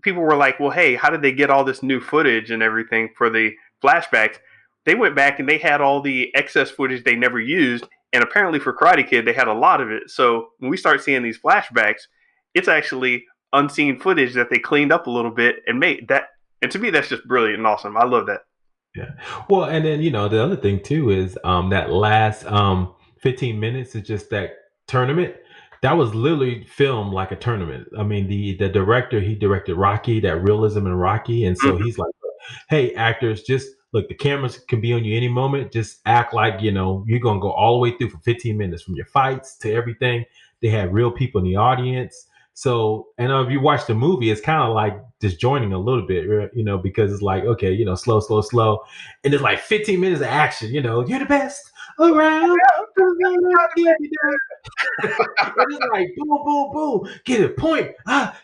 people were like, well, hey, how did they get all this new footage and everything for the flashbacks? They went back and they had all the excess footage they never used, and apparently for Karate Kid they had a lot of it. So when we start seeing these flashbacks, it's actually unseen footage that they cleaned up a little bit and made that. And to me, that's just brilliant and awesome. I love that. Yeah. Well, and then the other thing too is that last 15 minutes is just that tournament. That was literally filmed like a tournament. I mean, the director, he directed Rocky, that realism in Rocky, and so Mhm. he's like, "Hey, actors, just look, the cameras can be on you any moment. Just act like you're gonna go all the way through for 15 minutes, from your fights to everything." They had real people in the audience. So, and if you watch the movie, it's kind of like disjoining a little bit, because it's like, okay, slow, slow, slow. And it's like 15 minutes of action, you're the best around. And it's like boom, boom, boom, get it, point.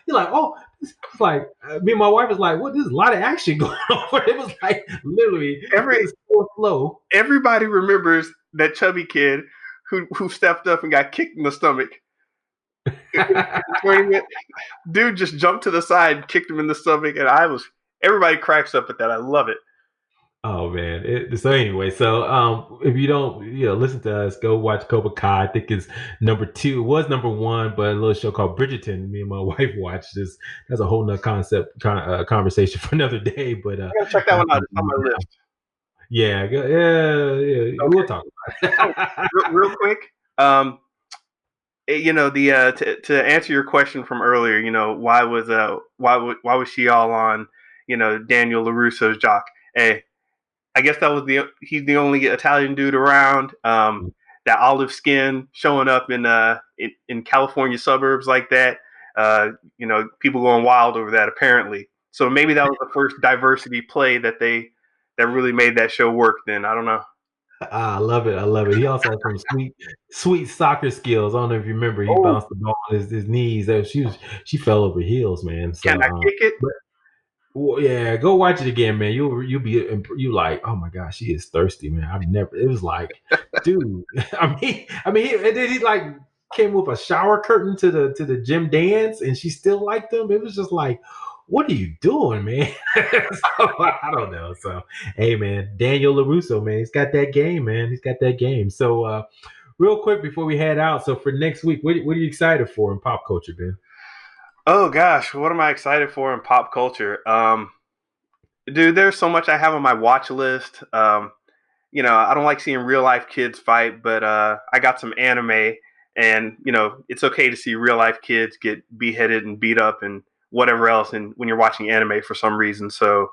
You're like, oh, it's like me and my wife was like, what? There's a lot of action going on. It was like literally, Every it's so slow. everybody remembers that chubby kid who stepped up and got kicked in the stomach. Dude just jumped to the side, kicked him in the stomach, and everybody cracks up at that. I love it. Oh man. So anyway, so if you don't listen to us, go watch Cobra Kai. I think it's number two. It was number one, but a little show called Bridgerton. Me and my wife watched this. That's a whole nother conversation for another day. But I gotta check that one out. It's on my list. yeah. We'll Okay. talk Oh, about it. real quick. The to answer your question from earlier, why was she all on Daniel Larusso's jock? Hey, I guess that was he's the only Italian dude around. That olive skin showing up in California suburbs like that. People going wild over that apparently. So maybe that was the first diversity play that really made that show work. Then I don't know. I love it. I love it. He also had some sweet soccer skills. I don't know if you remember. He Oh, bounced the ball on his knees. She fell over heels, man. can So, I kick it? but well, yeah, go watch it again, man. You'll be you like, oh my gosh, she is thirsty, man. I've never. It was like, dude. And then he like came with a shower curtain to the gym dance, and she still liked him. It was just like, what are you doing, man? So, I don't know. So, hey, man, Daniel LaRusso, man, he's got that game, man. He's got that game. So, real quick before we head out, so for next week, what are you excited for in pop culture, Ben? Oh gosh, what am I excited for in pop culture? Dude, there's so much I have on my watch list. I don't like seeing real life kids fight, but I got some anime, and it's okay to see real life kids get beheaded and beat up and whatever else, and when you're watching anime for some reason. So,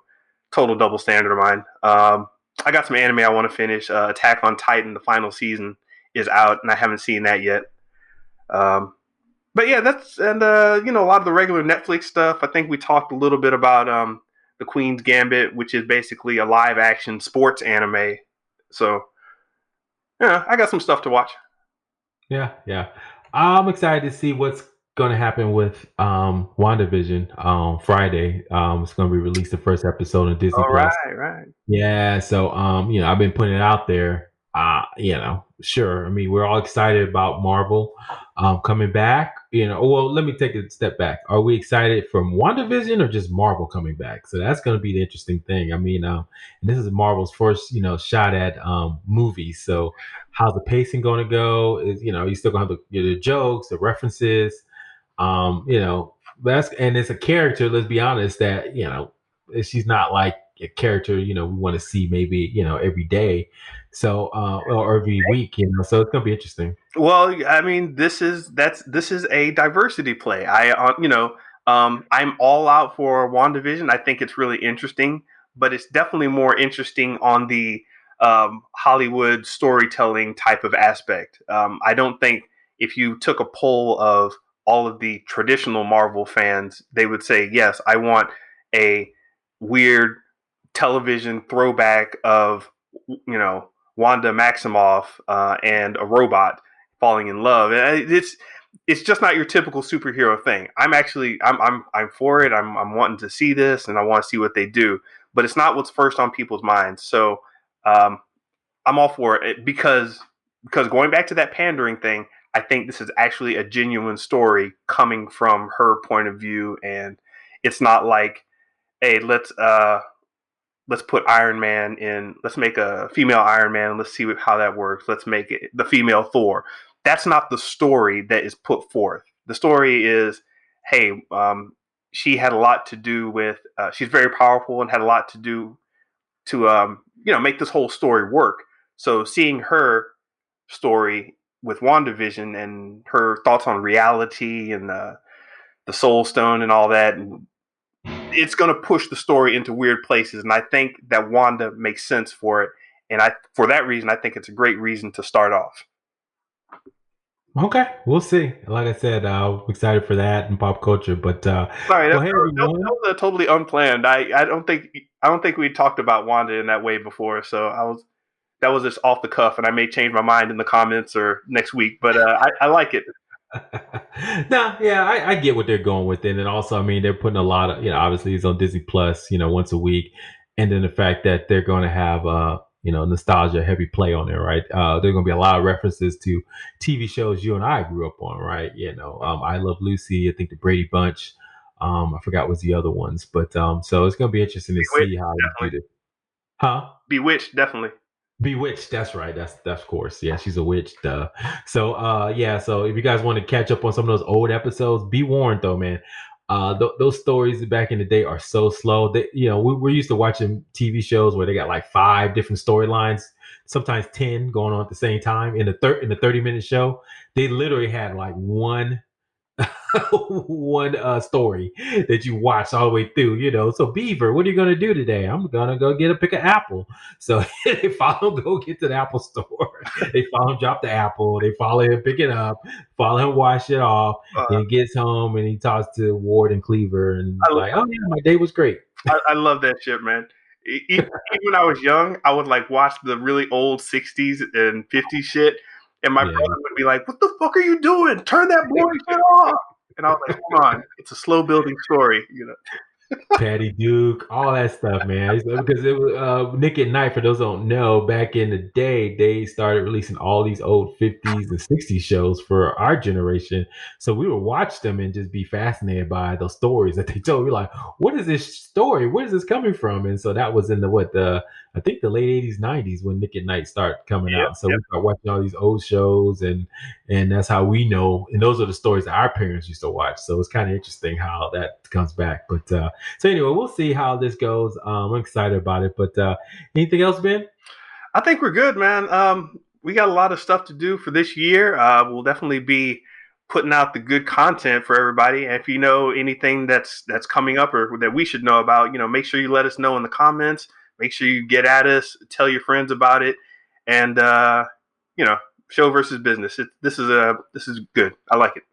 total double standard of mine. I got some anime I want to finish. Attack on Titan, the final season is out, and I haven't seen that yet. Um, but yeah, that's and a lot of the regular Netflix stuff. I think we talked a little bit about the Queen's Gambit, which is basically a live action sports anime. So yeah, I got some stuff to watch. Yeah, yeah. I'm excited to see what's going to happen with WandaVision Friday. It's going to be released the first episode on Disney All Plus. right, right. Yeah, so I've been putting it out there. Sure. I mean, we're all excited about Marvel coming back. Well, let me take a step back. Are we excited from WandaVision or just Marvel coming back? So that's going to be the interesting thing. I mean, and this is Marvel's first, shot at movies. So how's the pacing going to go? Is you still going to have the jokes, the references, that's and it's a character. Let's be honest that she's not like a character we want to see maybe every day, so or every week, so it's gonna be interesting. Well, I mean, this is a diversity play. I'm all out for WandaVision. I think it's really interesting, but it's definitely more interesting on the Hollywood storytelling type of aspect. I don't think if you took a poll of all of the traditional Marvel fans, they would say, yes, I want a weird television throwback of Wanda Maximoff and a robot falling in love. And it's just not your typical superhero thing. I'm for it. I'm wanting to see this, and I want to see what they do. But it's not what's first on people's minds. So um, I'm all for it because going back to that pandering thing, I think this is actually a genuine story coming from her point of view, and it's not like, hey, let's put Iron Man in. Let's make a female Iron Man. Let's see how that works. Let's make it the female Thor. That's not the story that is put forth. The story is, hey, she had a lot to do with. She's very powerful and had a lot to do to make this whole story work. So seeing her story with WandaVision and her thoughts on reality and the Soul Stone and all that, and it's going to push the story into weird places, and I think that Wanda makes sense for it. And for that reason, I think it's a great reason to start off. Okay, we'll see. Like I said, I'm excited for that in pop culture, but Sorry, well, hey everyone. that was totally unplanned. I don't think we talked about Wanda in that way before, so that was just off the cuff, and I may change my mind in the comments or next week, but I like it. No, yeah, I get what they're going with it, and also, I mean, they're putting a lot of, obviously, it's on Disney Plus, once a week, and then the fact that they're going to have, nostalgia heavy play on there, right? There are going to be a lot of references to TV shows you and I grew up on, right? I Love Lucy, I think the Brady Bunch, I forgot what's the other ones, but so it's going to be interesting to Bewitched, see how you do definitely. this, huh? Bewitched, definitely. Bewitched, that's right. That's of course. Yeah, she's a witch. So yeah, so if you guys want to catch up on some of those old episodes, be warned though, man. Those stories back in the day are so slow. That we're used to watching TV shows where they got like 5 different storylines, sometimes 10 going on at the same time in the 30-minute show. They literally had like one one story that you watch all the way through, So Beaver, what are you gonna do today? I'm gonna go get a pick of apple. So they follow him, go get to the Apple store. They follow him, drop the apple. They follow him, pick it up, follow him, wash it off. Uh, Then he gets home and he talks to Ward and Cleaver and I, like, oh yeah, my day was great. I love that shit, man. Even when I was young, I would like watch the really old '60s and '50s shit, and my Yeah. brother would be like, "What the fuck are you doing? Turn that boring shit off!" And I was like, "Hold on, it's a slow building story." Patty Duke, all that stuff, man. Because it was Nick at Night. For those who don't know, back in the day, they started releasing all these old 50s and 60s shows for our generation. So we would watch them and just be fascinated by those stories that they told. We're like, what is this story? Where is this coming from? And so that was in the I think the late 80s, 90s when Nick at Night started coming Yep, out. So yep. we start watching all these old shows, and that's how we know. And those are the stories that our parents used to watch. So it's kind of interesting how that comes back. But so anyway, we'll see how this goes. I'm excited about it. But anything else, Ben? I think we're good, man. We got a lot of stuff to do for this year. We'll definitely be putting out the good content for everybody. And if you know anything that's coming up or that we should know about, make sure you let us know in the comments. Make sure you get at us, tell your friends about it, and show versus business. This is good. I like it.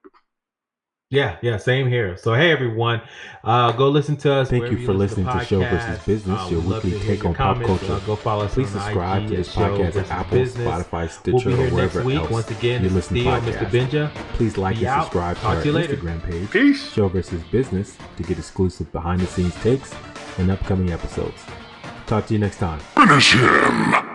Yeah, same here. So hey, everyone, go listen to us. Thank you for listening to Show versus Business, your weekly take on pop culture. Go follow us. Please on subscribe IG to this at Show podcast versus at Apple, Business. Spotify, Stitcher, We'll be here or wherever next week. else Once again, you this is listen to Theo and Mr. podcasts. Benja. Please like Be and out. subscribe to Talk our to you later. Instagram page, Peace. Show versus Business, to get exclusive behind-the-scenes takes and upcoming episodes. Talk to you next time. Finish him!